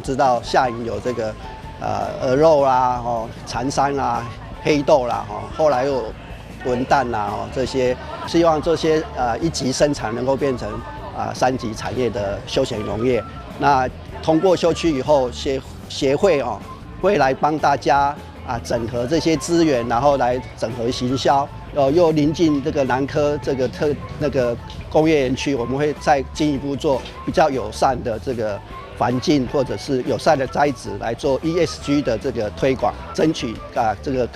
知道下营有这个鹅肉啦、蚕桑啦、黑豆啦，后来又有文旦啦，这些希望这些一级生产能够变成3级产业的休闲农业。那通过休区以后，协会会来帮大家整合这些资源，然后来整合行销。又临近这个南科这个那个工业园区，我们会再进一步做比较友善的这个环境，或者是友善的栽植来做 ESG 的这个推广，争取这个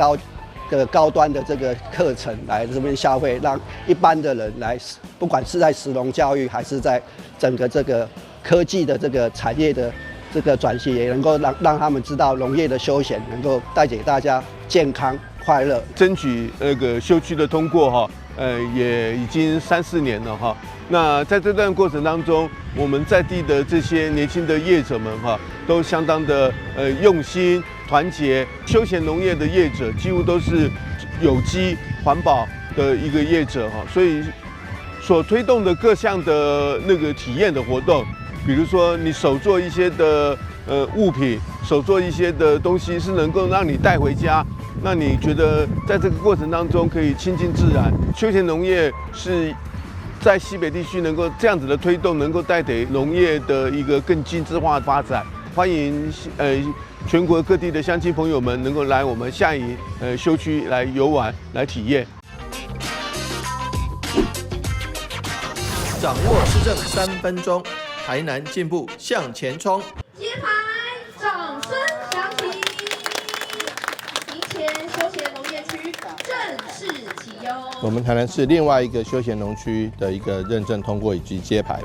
高端的这个课程来这边消费，让一般的人来，不管是在食农教育，还是在整个这个科技的这个产业的这个转型，也能够让他们知道农业的休闲能够带给大家健康快乐。争取那个休区的通过也已经3、4年了哈。那在这段过程当中，我们在地的这些年轻的业者们都相当的用心团结。休闲农业的业者几乎都是有机环保的一个业者所以所推动的各项的那个体验的活动，比如说你手做一些的物品，手做一些的东西是能够让你带回家。那你觉得在这个过程当中可以亲近自然，休闲农业是在西北地区能够这样子的推动，能够带给农业的一个更精致化的发展。欢迎全国各地的乡亲朋友们能够来我们下营休区来游玩来体验。掌握市政3分钟，台南进步向前冲。揭牌，掌声响起。庭前休闲农业区正式启用。我们台南市另外一个休闲农区的一个认证通过以及揭牌，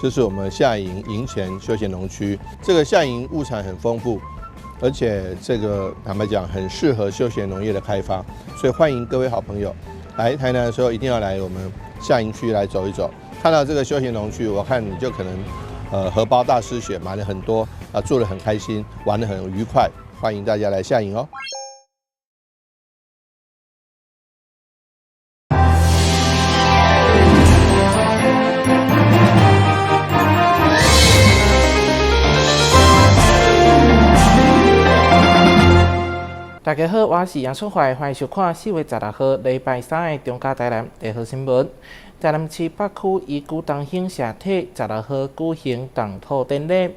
就是我们下营营前休闲农区。这个下营物产很丰富，而且这个坦白讲很适合休闲农业的开发，所以欢迎各位好朋友来台南的时候一定要来我们下营区来走一走。看到这个休闲农区，我看你就可能荷包大失血，买了很多住得很开心，玩得很愉快。欢迎大家来下营哦。大家好，我是杨春怀，欢迎收看4月16号礼拜3的中嘉台南第一号新闻。台南市北区移居东兴社体16号举行动土典礼，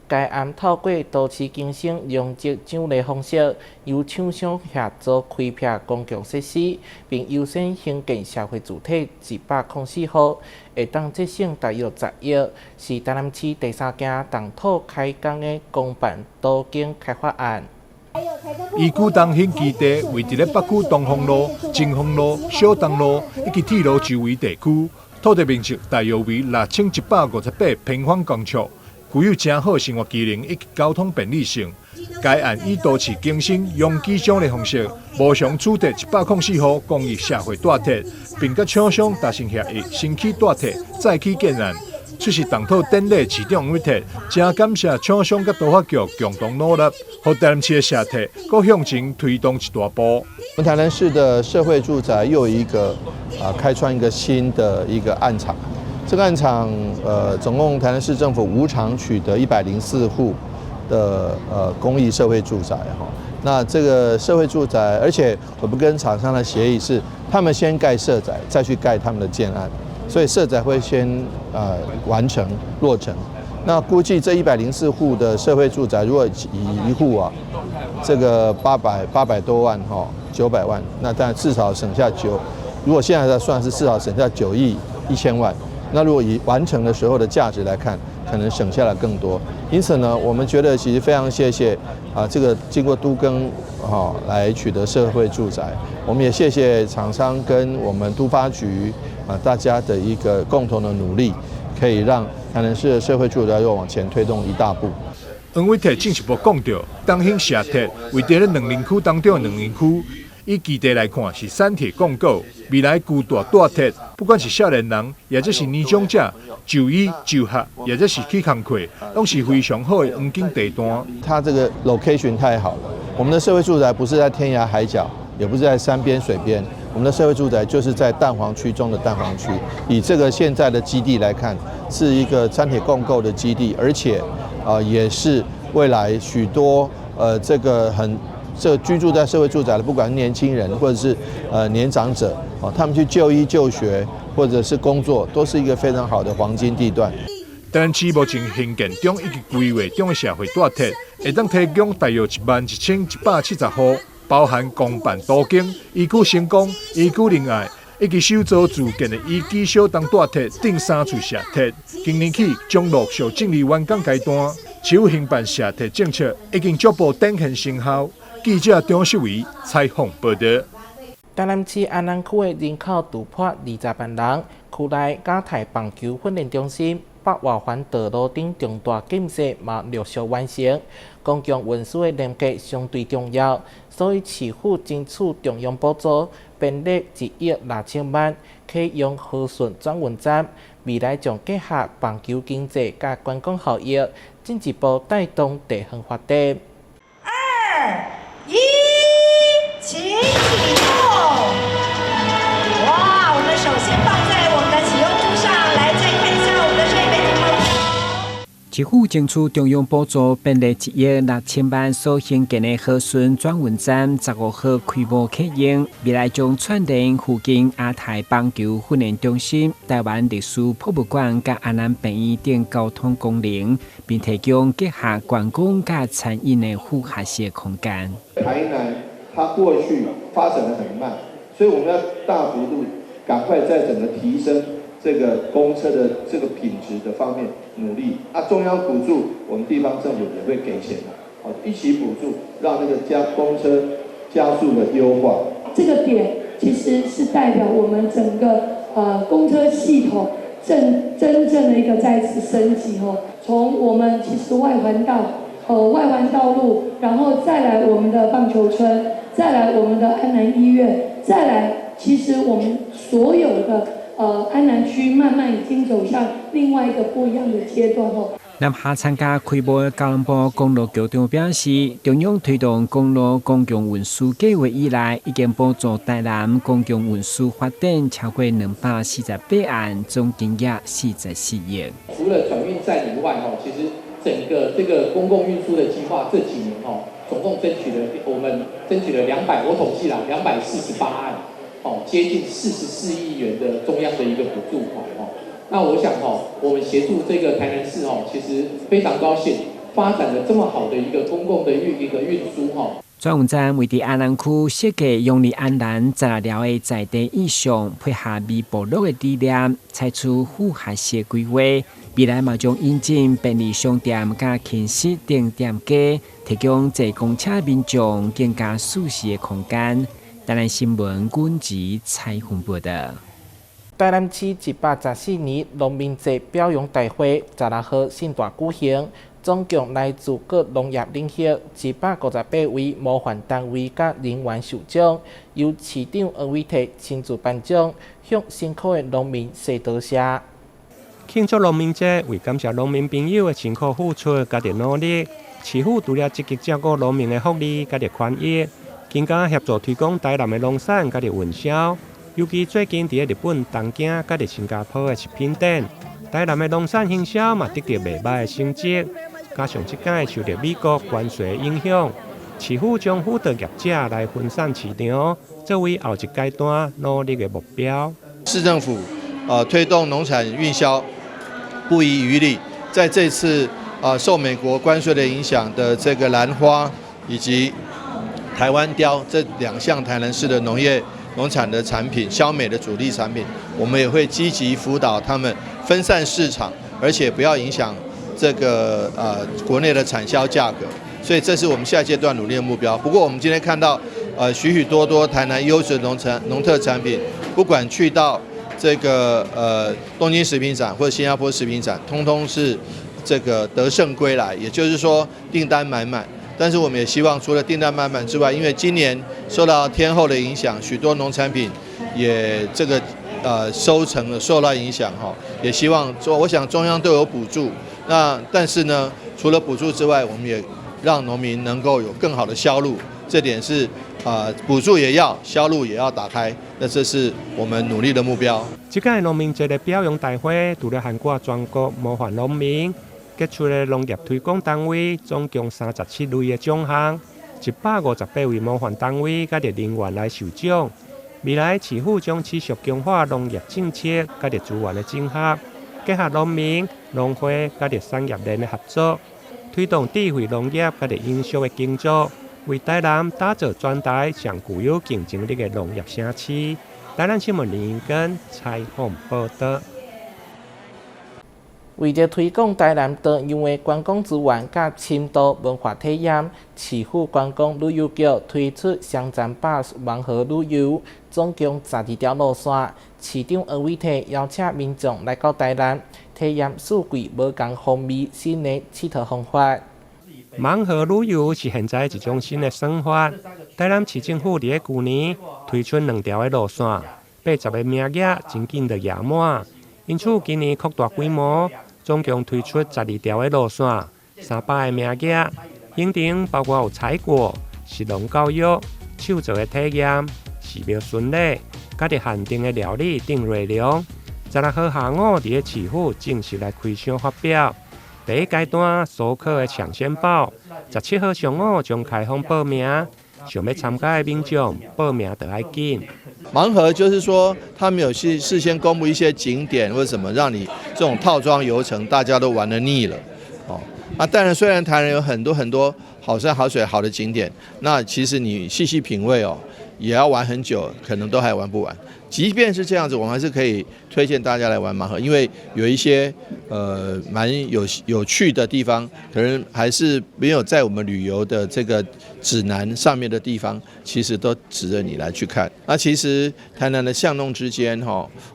该案透过都市更新量值奖励方式，由厂商协助开辟公共设施，并优先兴建社会主体104号，会当节省大约10亿，是台南市第3件动土开工的公办都更开发案。移居东兴基地位伫咧北区东丰路、金丰路、小东路以及铁路周围地区，土地面积大约为6158平方公尺，具有良好生活机能以及交通便利性。该案以都市更新拥挤奖励方式，无偿取得104号公益社会大铁，并甲厂商达成协议，新起大铁再起建案。出席动土典礼市长委特，真感谢厂商甲都发局共同努力，让台南市的社体搁向前推动一大步。我们台南市的社会住宅又有一个开创一个新的一个案场。这个案场总共台南市政府无偿取得104户的公益社会住宅哈。那这个社会住宅，而且我们跟厂商的协议是，他们先盖社宅，再去盖他们的建案。所以社宅会先完成落成，那估计这104户的社会住宅，如果以一户这个800多万900万，那当然至少省下如果现在在算是至少省下9亿1000万。那如果以完成的时候的价值来看，可能省下了更多。因此呢，我们觉得其实非常谢谢这个经过都更来取得社会住宅，我们也谢谢厂商跟我们都发局大家的一个共同的努力，可以让台南市的社会住宅又往前推动一大步。黄伟特进一步讲到，东兴社体为在2林区当中的2林区，以基地来看是产铁共构，未来巨大大铁，不管是少年人，也或是年长者，就医就学，也或是去工课，都是非常好的黄金地段。它这个 location 太好了，我们的社会住宅不是在天涯海角，也不是在山边水边。我们的社会住宅就是在蛋黄区中的蛋黄区，以这个现在的基地来看，是一个三铁共构的基地，而且也是未来许多这居住在社会住宅的，不管是年轻人或者是年长者哦，他们去就医就学或者是工作，都是一个非常好的黄金地段。台南市目前兴建中以及规划中的社会大体，会当提供大约11170户，包含公办都更、宜居成功、宜居仁爱，以及首造自建的宜居小栋大体顶3处社体。今年起将陆续进入完工阶段，市府兴办社体政策已经逐步展现成效。记者张秀维采访报道。台南市安南区的人口突破20万人，区内甲台棒球训练中心、北外环道路等重大建设嘛陆续完成。公共运输的连接相对重要，所以市府争取中央补助，编列1亿6000万，启用和顺转运站，未来将结合棒球经济甲观光效益，进一步带动地方发展。2、1，请启动！哇，我们首先放在我们的启用柱上，来再看一下我们的设备情况。市府争取中央补助，编列1亿6000万所兴建的和顺转运站15号开幕启用，未来将串联附近亚太棒球训练中心、台湾历史博物馆甲安南病院等交通功能，并提供结合观光甲餐饮的复合式空间。台南它过去发展得很慢，所以我们要大幅度赶快在整个提升这个公车的这个品质的方面努力。中央补助，我们地方政府也会给钱的，一起补助，让那个公车加速的优化。这个点其实是代表我们整个公车系统真正的一个再次升级哦。从我们其实外环道路，然后再来我们的棒球村，再来我们的安南医院，再来其实我们所有的安南区慢慢已经走向另外一个不一样的阶段哦。南下参加开幕的交通部公路局长表示，中央推动公路公共运输计划以来，已经补助台南公共运输发展超过248案，总金额44亿。除了转运站以外，其实整个这个公共运输的计划这几年总共我们争取了我统计了248案，接近44亿元的中央的一个补助款。那我想我们协助这个台南市其实非常高兴，发展了这么好的一个公共的一个运输转运站为伫安南区设计用于安南10条的在地意向，配合微部落的理念，采取复合式规划。未来嘛将引进便利商店、甲轻食等店家，提供坐公车民众更加舒适的空间。台南新闻阮吉采访报道。台南市114年农民节表扬大会16号盛大举行，总共来自各农业领域158位模范单位甲人员受奖，由市长黄伟綽亲自颁奖，向辛苦的农民说多谢。庆祝农民节，为感谢农民朋友的辛苦付出、家己努力，市府除了积极照顾农民的福利、家己权益，更加协助推广台南的农产、家己运销。尤其最近伫日本、东京、甲伫新加坡的食品展，台南的农产行销嘛得到袂歹的成绩。加上即届受到美国关税影响，市府将辅导业者来分散市场，作为后一阶段努力的目标。市政府推动农产运销不遗余力，在这次受美国关税的影响的这个兰花以及台湾雕这2项台南市的农产的产品，销美的主力产品，我们也会积极辅导他们分散市场，而且不要影响这个国内的产销价格，所以这是我们下阶段努力的目标。不过我们今天看到许多台南优质的农特产品，不管去到这个东京食品展或者新加坡食品展，通通是这个得胜归来，也就是说订单满满。但是我们也希望，除了订单满满之外，因为今年受到天候的影响，许多农产品也这个收成受到影响也希望说，我想中央都有补助，但是呢，除了补助之外，我们也让农民能够有更好的销路，这点是补助也要，销路也要打开，那这是我们努力的目标。这届农民节的表扬大会，除了涵盖全国模范农民，傑出的農業推廣單位總共37類的獎項，158位模範單位甲啲人員來受獎。未來市府將持續強化農業政策甲啲資源的整合，結合農民、農會甲啲產業鏈的合作，推動智慧農業甲啲永續的經濟，為台南打造全台上具有競爭力的農業城市。台南新聞林根採訪報道。為咗推廣台南特有嘅觀光資源甲深度文化體驗，市府觀光旅遊局推出雙層巴士盲盒旅遊，總共12條路線。市長黃偉綽邀請民眾來到台南，體驗四季無同風味新的佚佗方法。盲盒旅遊是現在一種新的生活。台南市政府喺去年推出2條的路線，80個名額真緊就額滿，因此今年擴大規模。總共推出12條的路線，300個名額，行程包括有採果、食農教育、手作的體驗、寺廟巡禮，甲啲限定的料理等內容。16號下午喺市府正式來開箱發表。第一階段所課的搶先報，17號上午將開放報名，想要參加的民眾報名就要緊。盲盒就是說，他們有事先公布一些景點或者什麼，讓你這種套裝遊程大家都玩得膩了。那當然，雖然台南有很多好山好水好的景點，那其實你細品味也要玩很久，可能都還玩不完。即便是這樣子，我們還是可以推薦大家來玩盲盒，因為有一些蠻有趣的地方，可能還是沒有在我們旅遊的這個指南上面的地方，其實都值得你來去看。那其實台南的巷弄之間，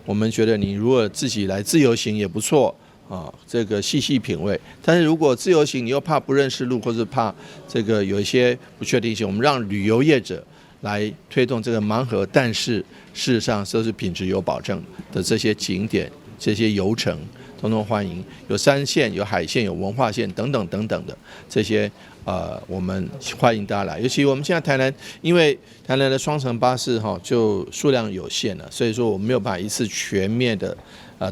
我們覺得你如果自己來自由行也不錯啊，這個細品味。但是如果自由行你又怕不認識路，或者怕這個有一些不確定性，我們讓旅遊業者來推動這個盲盒，但是事實上都是品質有保證的這些景點、這些遊程，統統歡迎。有山線、有海線、有文化線等等等等的這些，我們歡迎大家來。尤其我們現在台南，因為台南的雙層巴士就數量有限了，所以說我們沒有辦法一次全面的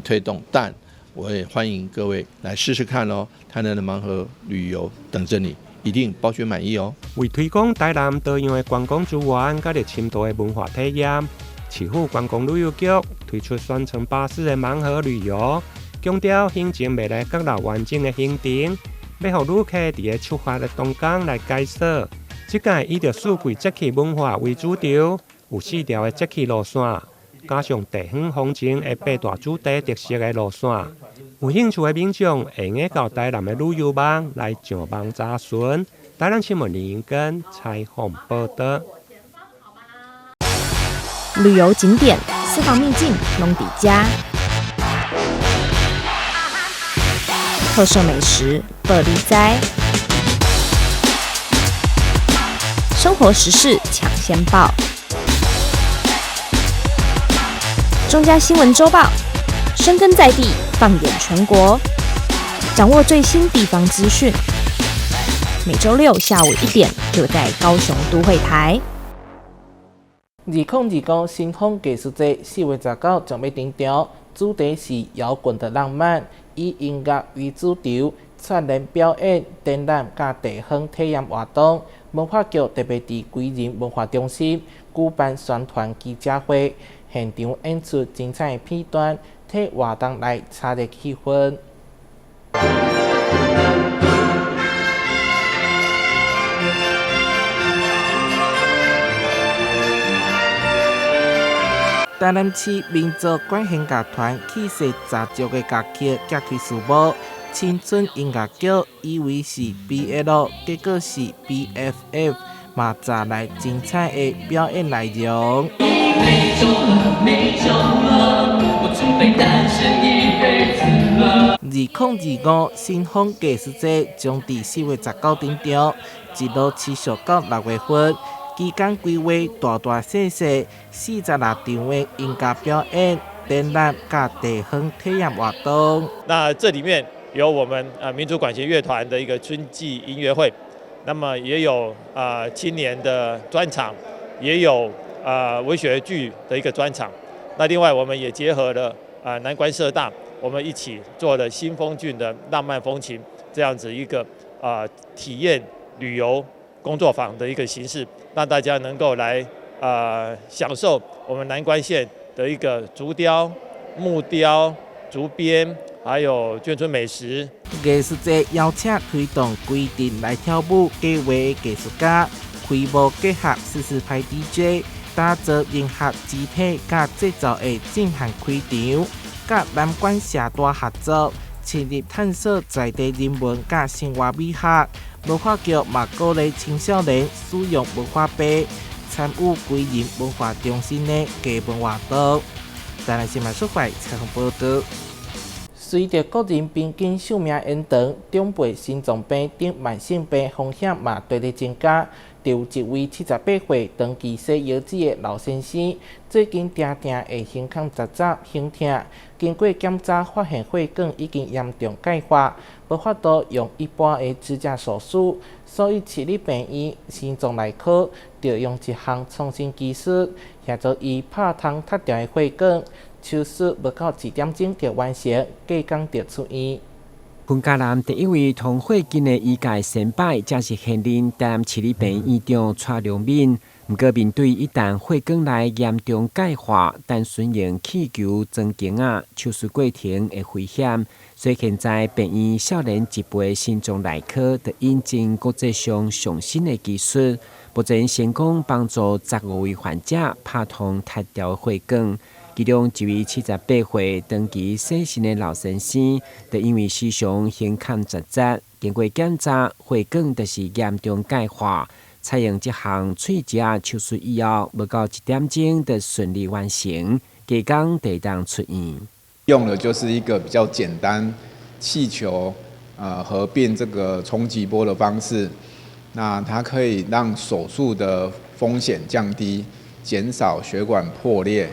推動，但我也歡迎各位來試試看咯。台南的盲盒旅遊等着你。一定包全滿意哦！為推廣台南多樣的觀光資源，甲啲深度的文化體驗，市府觀光旅遊局推出雙層巴士的盲盒旅遊，強調行程未來更加完整的行程，要讓旅客喺出發的當天來解說。這屆以着四季節氣文化為主調，有4條的節氣路線，加上地方風情的8大主題特色的路線。有興趣的民眾會用到台南的旅遊網來上網查詢。台南新聞林根採訪報道。旅遊景點私房秘境攏底家，特色美食樂利哉，生活時事搶先報，中嘉新聞週報，深耕在地，放眼全國，掌握最新地方資訊。每週6下午1點，就在高雄都會台。2020新風藝術節4月19將要登場，主題是搖滾的浪漫，以音樂為主軸，串聯表演、展覽甲地方體驗活動。文化局特別佇歸仁文化中心舉辦宣傳記者會，現場演出精彩片段，替活動來炒熱氣氛。台南市民族管弦樂團氣勢十足的樂曲揭開序幕，青春音樂劇以為是 BL， 結果是 BFF， 嘛再來精彩的表演內容。2025新風藝術節將於4月19登場，一路持續到6月份。期間規劃大大小小46場的音樂表演、展覽甲地方體驗活動。那這裡面有我們民族管弦樂團的一個春季音樂會，那麼也有青年的專場，也有文學劇的一個專場。那另外我們也結合了南關社大，我們一起做了新豐郡的浪漫風情这样子一个体验旅游工作坊的一个形式，让大家能够来享受我们南关县的一个竹雕、木雕、竹编，还有眷村美食。艺术节邀请推动规定来跳舞计划的艺术家，开舞结合40派 DJ， 打造融合肢体甲节奏的震撼开场，甲南关社大合作，深入探索在地人文甲生活美学。文化局嘛鼓励青少年使用文化杯，参与归人文化中心的艺文活动。台南新闻社会采访报道。随着个人平均寿命延长，长辈心脏病等慢性病风险嘛逐日增加。就一位78岁长期洗腰子的老先生，最近常常会胸腔杂杂、胸痛，经过检查发现血管已经严重钙化，无法度用一般的支架手术，所以市立病院心脏内科就用一项创新技术，协助伊拍通塌掉的血管。手术不到1点钟就完成，隔天就出院。本嘉南第一位同血筋的医界先辈，正是现任台南市立病院长蔡良敏。不过，面对一旦血管内严重钙化，但顺用气球装经手术过程的危险，所以现在病院少年一辈心脏内科的引进国际上上新的技术，目前成功帮助15位患者拍通塌掉血管。其中一位78岁长期洗肾的老先生，就因为时常胸腔杂杂，经过检查，血管就是严重钙化。采用这项喙夹手术以后，不到1点钟就顺利完成，隔天就当出院。用的就是一个比较简单气球合并这个冲击波的方式，那它可以让手术的风险降低，减少血管破裂，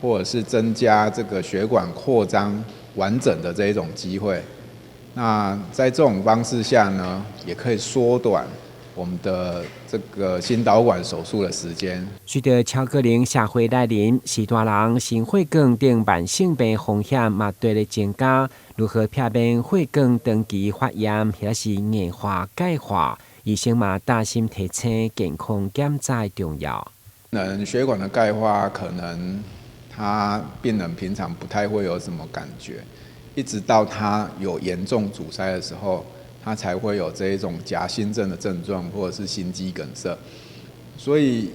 或者是增加这个血管扩张完整的这一种机会。那在这种方式下呢，也可以缩短我们的这个心导管手术的时间。随着超高龄社会来临，许多人心血管等慢性病风险嘛对咧增加。如何避免血管长期发炎，或是硬化、钙化？医生嘛大心提醒健康检查重要。血管的钙化可能病人平常不太会有什么感觉，一直到他有严重阻塞的时候，他才会有这一种夹心症的症状，或者是心肌梗塞。所以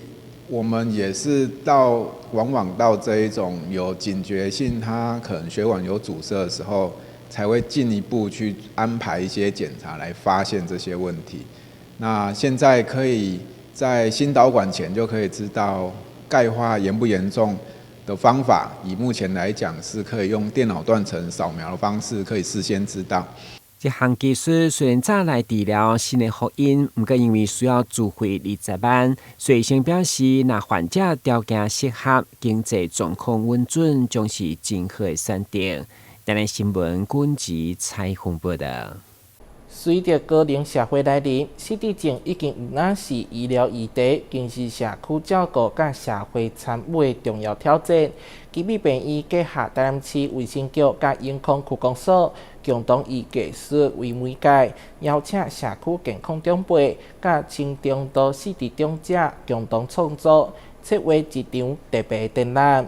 我们也是往往到这一种有警觉性，他可能血管有阻塞的时候，才会进一步去安排一些检查来发现这些问题。那现在可以在心导管前就可以知道钙化严不严重的方法，以目前来讲是可以用电脑断层扫描的方式，可以事先知道。这项技术虽然早来治疗新的福音，不过因为需要自费20万，所以医生表示，若患者条件适合、经济状况稳准，将是真好的选择。台南新闻军事采访报道。随着高龄社会来临，失智症已经不只是医疗议题，更是社区照顾甲社会参与的重要挑战。基美病院结合台南市卫生局甲永康区公所，共同以技术为媒介，邀请社区健康长辈甲轻中度失智长者共同创作，策划一场特别展览。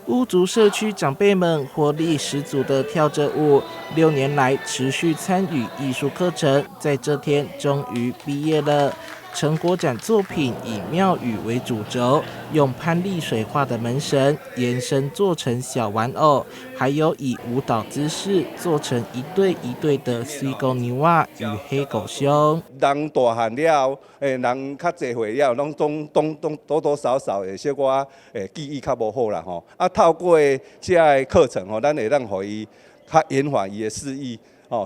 乌族社区长辈们活力十足地跳着舞，6年来持续参与艺术课程，在这天终于毕业了。成果展作品以庙宇为主轴，用潘丽水画的门神延伸做成小玩偶，还有以舞蹈姿势做成一对一对的水狗牛仔与黑狗熊。人大汉了，人较侪岁了，拢多多少少会小可记忆较无好啦吼。透过这个课程吼，咱会让互伊较延缓伊的视忆。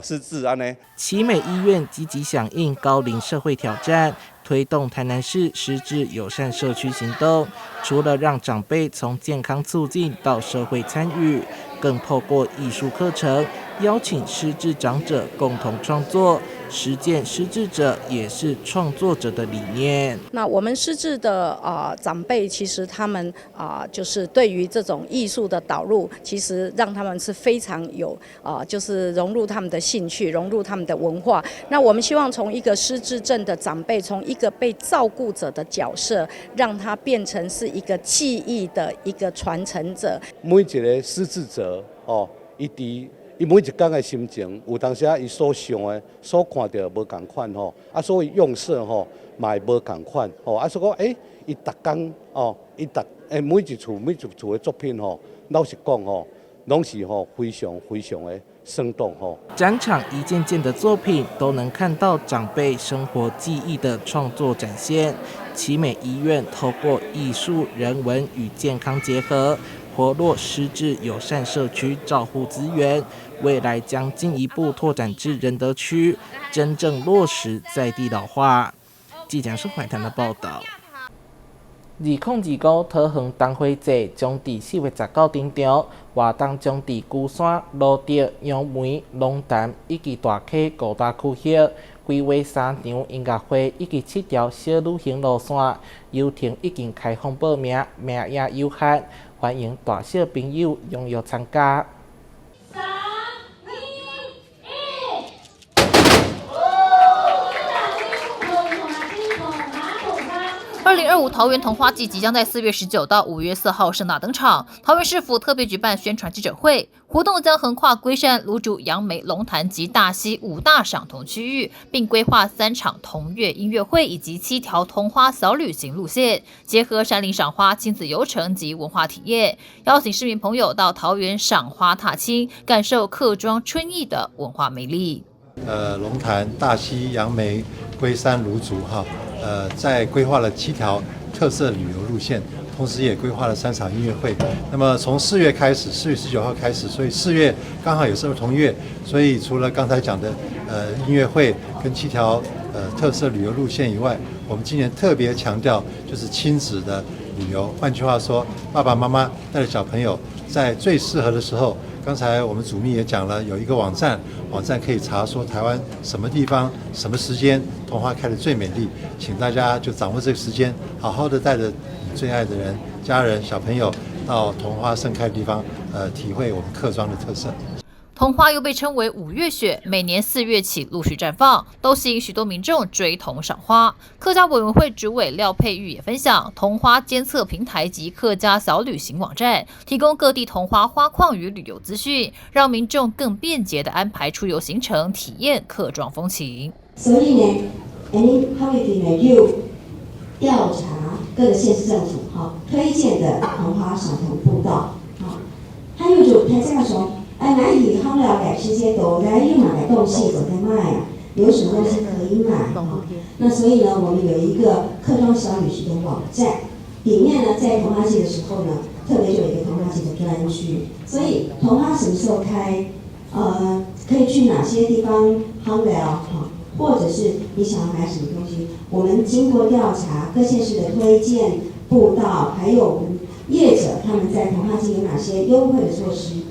失智安呢？奇美医院积极响应高龄社会挑战，推动台南市失智友善社区行动。除了让长辈从健康促进到社会参与，更透过艺术课程，邀请失智长者共同创作，实践失智者也是创作者的理念。那我们失智的长辈，其实他们就是对于这种艺术的导入，其实让他们是非常有就是融入他们的兴趣，融入他们的文化。那我们希望从一个失智症的长辈，从一个被照顾者的角色，让他变成是一个记忆的一个传承者。每一个失智者伊每一天的心情，有当时伊所想的、所看到无同款吼，所以用色吼嘛会无同款吼，所以讲伊逐天每一处的作品吼，老实讲吼，拢是非常的生动吼。展场一件件的作品都能看到长辈生活记忆的创作展现。奇美医院透过艺术、人文与健康结合，活络失智友善社区照护资源，未来将进一步拓展至仁德区，真正落实在地老化。记者是怀谈的报道。2029桃园灯会节将伫4月19登场，活动将伫鼓山、罗德、杨梅、龙潭以及大溪5大区域，规划3场音乐会以及7条小旅行路线。游艇已经开放报名，名额有限，欢迎大小朋友踊跃参加。2025桃园童话季即将在4月19到5月4号盛大登场。桃园市府特别举办宣传记者会，活动将横跨龟山、芦竹、杨梅、龙潭及大溪5大赏童区域，并规划3场童乐音乐会以及7条童花小旅行路线，结合山林赏花、亲子游程及文化体验，邀请市民朋友到桃园赏花踏青，感受客庄春意的文化魅力。龙潭、大溪、杨梅、龟山、芦竹在规划了7条特色旅游路线，同时也规划了3场音乐会。那么从4月开始，4月19号开始，所以4月刚好也是儿童月，所以除了刚才讲的音乐会跟7条特色旅游路线以外，我们今年特别强调就是亲子的旅游。换句话说，爸爸妈妈带着小朋友在最适合的时候。刚才我们主秘也讲了，有一个网站可以查说台湾什么地方、什么时间童花开得最美丽，请大家就掌握这个时间，好好的带着你最爱的人、家人、小朋友到童花盛开的地方，体会我们客庄的特色。童花又被称为5月雪，每年4月起陆续绽放，都吸引许多民众追童赏花。客家委员会主委廖佩玉也分享，童花监测平台及客家小旅行网站，提供各地童花花况与旅游资讯，让民众更便捷地安排出游行程，体验客庄风情。所以呢，他们就调查各个县市政府推荐的童花赏童步道，他又就他这样说。哪里他们了解世界都在又买东西都在卖啊，有什么东西可以买那所以呢，我们有一个客庄小旅行的网站，里面呢在童花季的时候呢，特别就有一个童花季的专区，所以童花什么时候开，可以去哪些地方夯聊或者是你想要买什么东西，我们经过调查各县市的推荐步道，还有我们业者他们在童花季有哪些优惠的措施。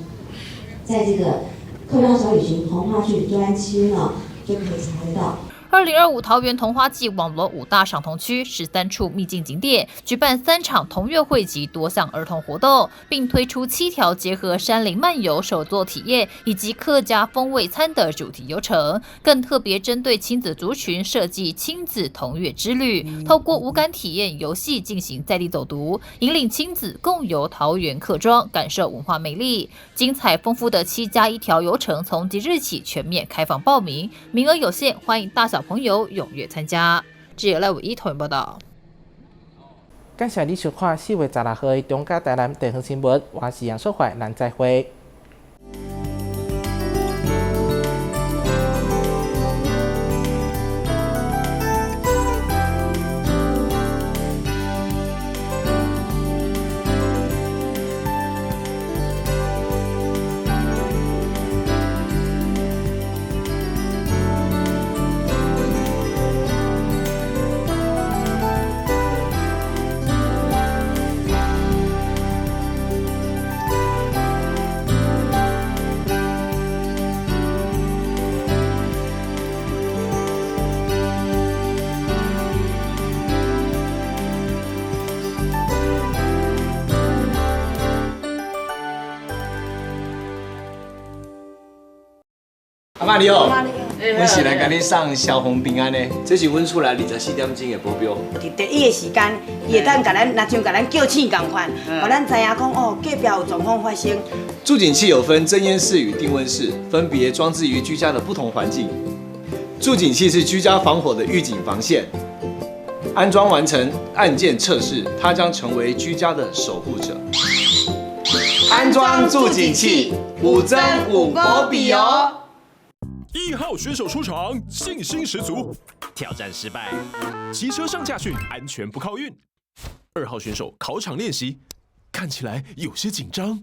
在这个客庄小旅行童话剧专区呢，就可以查得到。2025桃园童花季网罗5大赏童区13处秘境景点，举办3场童乐会及多项儿童活动，并推出7条结合山林漫游手作体验以及客家风味餐的主题游程，更特别针对亲子族群设计亲子童乐之旅，透过无感体验游戏进行在地走读，引领亲子共游桃园客庄，感受文化魅力。精彩丰富的7+1条游程从即日起全面开放报名，名额有限，欢迎大小朋友踊跃参加。记者赖伟一桃园报道。感谢你收看4月16号的中嘉台南地方新闻，我是杨淑怀，咱再会。妈你好，阮是来甲你送消防平安的，这是阮厝内24点钟的保镖。伫第一个时间，伊会当甲咱，若像甲咱叫醒共款，互咱知影讲哦，隔壁有状况发生。助警器有分侦烟室与定温室，分别装置于居家的不同环境。助警器是居家防火的预警防线，安装完成，按键测试，它将成为居家的守护者。安装助警器，五增五保庇哦。1号选手出场，信心十足。挑战失败，骑车上驾训，安全不靠运。2号选手考场练习，看起来有些紧张。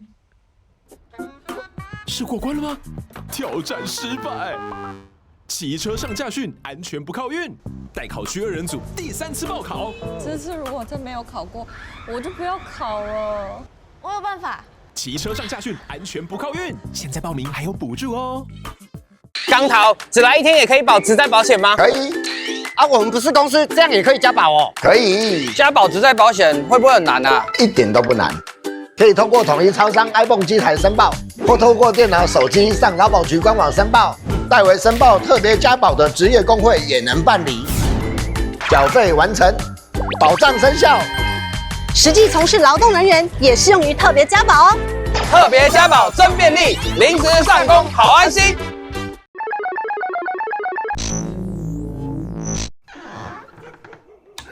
是过关了吗？挑战失败。骑车上驾训，安全不靠运。待考区2人组第3次报考。这次如果真没有考过，我就不要考了。我有办法。骑车上驾训，安全不靠运。现在报名还有补助哦。刚逃，只来1天也可以保职灾保险吗？可以。啊，我们不是公司，这样也可以加保哦。可以。加保职灾保险会不会很难啊？一点都不难，可以通过统一超商 iPhone 机台申报，或透过电脑、手机上劳保局官网申报。代为申报特别加保的职业工会也能办理。缴费完成，保障生效。实际从事劳动人员也适用于特别加保哦。特别加保真便利，临时上工好安心。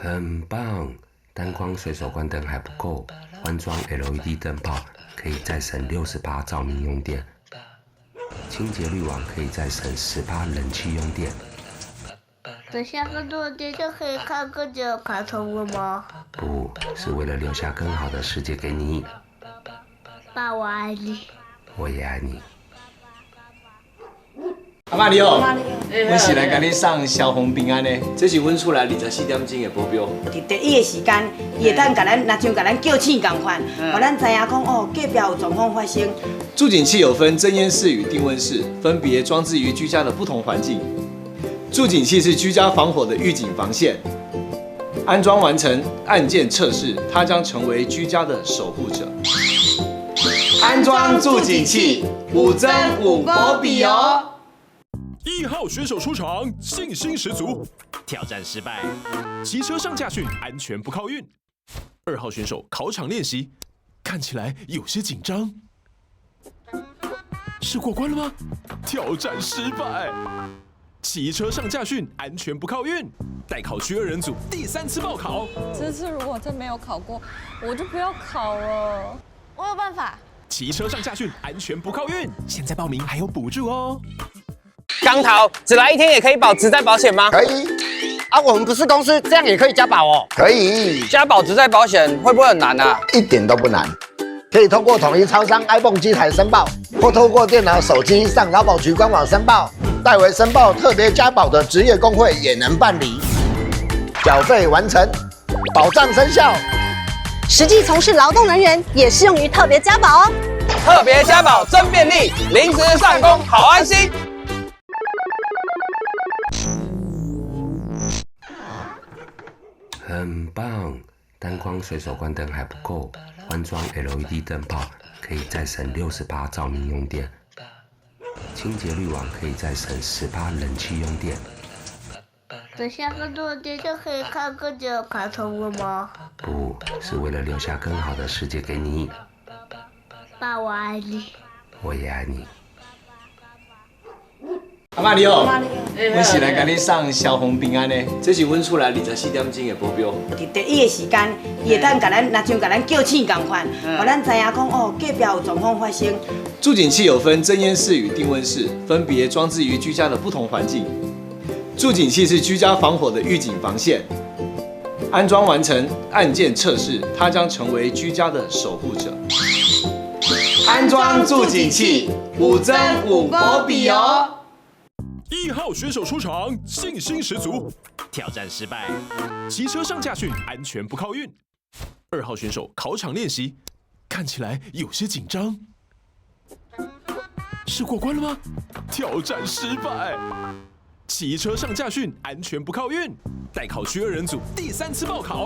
很棒，单光随手关灯还不够，换装 LED 灯泡可以再省60%照明用电，清洁滤网可以再省10%冷气用电。等下更多的电就可以看更久的卡通了吗？不是为了留下更好的世界给你。爸，我爱你。我也爱你。阿妈你好，阮是来甲你送消防平安的，这是阮厝内24点钟的保镖。伫第一个时间，伊会当甲咱，若像甲咱叫醒共款，互咱知影讲哦，隔壁有状况发生。助警器有分侦烟室与定温室，分别装置于居家的不同环境。助警器是居家防火的预警防线，安装完成，按键测试，它将成为居家的守护者。安装助警器，5增5保庇哦。1号选手出场，信心十足。挑战失败，骑车上驾训，安全不靠运。2号选手考场练习，看起来有些紧张。是过关了吗？挑战失败。骑车上驾训，安全不靠运。待考区2人组第3次报考。这次如果真没有考过，我就不要考了。我有办法。骑车上驾训，安全不靠运。现在报名还有补助哦。刚逃，只来1天也可以保职灾保险吗？可以。啊，我们不是公司，这样也可以加保哦。可以。加保职灾保险会不会很难啊？一点都不难，可以通过统一超商 iPhone 机台申报，或透过电脑、手机上劳保局官网申报。代为申报特别加保的职业工会也能办理。缴费完成，保障生效。实际从事劳动人员也适用于特别加保哦。特别加保真便利，临时上工好安心。很棒，单光随手关灯还不够，换装 LED 灯泡可以再省60%照明用电，清洁滤网可以再省10%冷气用电。等下更多的电就可以看更久的卡通了吗？不是为了留下更好的世界给你。爸，我爱你。我也爱你。阿妈你好，阮是来甲你送消防平安的，这是阮厝内24点钟的保镖。伫第一个时间，伊会当甲咱，若像甲咱叫醒共款，互咱知影讲哦，隔壁有状况发生。助警器有分侦烟室与定温室，分别装置于居家的不同环境。助警器是居家防火的预警防线，安装完成，按键测试，它将成为居家的守护者。安装助警器，5增5保庇哦。1号选手出场，信心十足。挑战失败，骑车上驾训，安全不靠运。2号选手考场练习，看起来有些紧张。是过关了吗？挑战失败。骑车上驾训，安全不靠运。待考区2人组第3次报考。